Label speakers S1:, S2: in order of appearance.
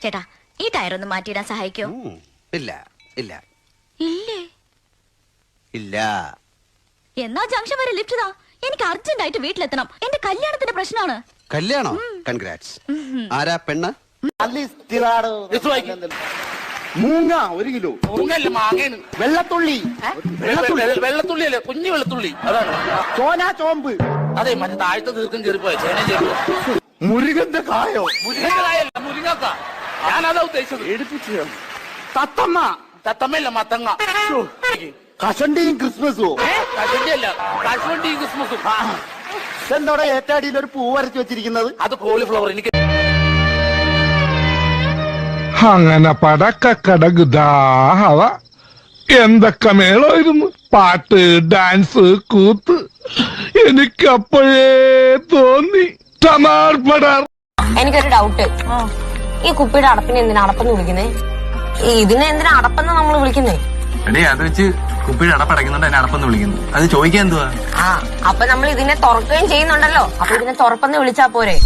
S1: ചേട്ടാ ഈ ടയർ ഒന്ന് മാറ്റിയിടാൻ സഹായിക്കോ?
S2: ഇല്ല ഇല്ല
S1: ഇല്ലേ?
S2: ഇല്ല.
S1: എന്നാ ജംഗ്ഷൻ വരെ ലിഫ്റ്റ് താ. എനിക്ക് അർജന്റ് ആയിട്ട് വീട്ടിലെത്തണം. എന്റെ കല്യാണത്തിന്റെ പ്രശ്നമാണ്.
S2: കല്യാണോ? കൺഗ്രാറ്റ്സ്. ആരാ പെണ്ണ്?
S3: മൂങ്ങ 1 കിലോ.
S4: മൂങ്ങല്ല മാങ്ങയാണ്.
S3: വെള്ളത്തുള്ളി.
S4: വെള്ളത്തുള്ളിയല്ലേ, കുഞ്ഞു വെള്ളത്തുള്ളി. അതാണ്
S3: ചോനാ ചോമ്പ്.
S4: അതെ, മറ്റേ താഴത്തെ ദീർഘം കയറിപ്പോയ ചേന ചേരുവോ.
S3: മുരുകന്റെ കായോ.
S4: മുരിങ്ങക്കായല്ല, മുരിങ്ങക്ക. ഞാനതാ ഉദ്ദേശിച്ചത്.
S3: എടുപ്പിച്ചു. തത്തമ്മ.
S4: തത്തമ്മയല്ല, മത്തങ്ങ.
S3: കഷണ്ടിയും ക്രിസ്മസും.
S4: കശണ്ടിയല്ല, കശുവണ്ടിയും ക്രിസ്മസും.
S3: എന്തോടെ ഏറ്റടിയിൽ ഒരു പൂ വരച്ചു വെച്ചിരിക്കുന്നത്?
S4: അത് കോളിഫ്ലവർ. എനിക്ക്
S5: അങ്ങനെ പടക്കടകുതാഹവ എന്തൊക്കെ മേളമായിരുന്നു. പാട്ട്, ഡാൻസ്, കൂത്ത്. എനിക്കപ്പോഴേ തോന്നി ടമാർപടാർ.
S6: എനിക്കൊരു ഡൗട്ട്. ഈ കുപ്പിയുടെ അടപ്പിനെ എന്തിനാ അടപ്പെന്ന് വിളിക്കുന്നേ? ഇതിനെ എന്തിനാ അടപ്പെന്ന് നമ്മൾ വിളിക്കുന്നേ?
S7: എടേ, അത് വെച്ച് കുപ്പിയുടെ അടപ്പടയ്ക്കുന്നുണ്ട്, എന്നെ അടപ്പെന്ന് വിളിക്കുന്നു. അത് ചോദിക്കാൻ എന്തുവാ?
S6: അപ്പൊ നമ്മൾ ഇതിനെ തുറക്കുകയും ചെയ്യുന്നുണ്ടല്ലോ. അപ്പൊ ഇതിനെ തുറപ്പെന്ന് വിളിച്ചാ പോരെ?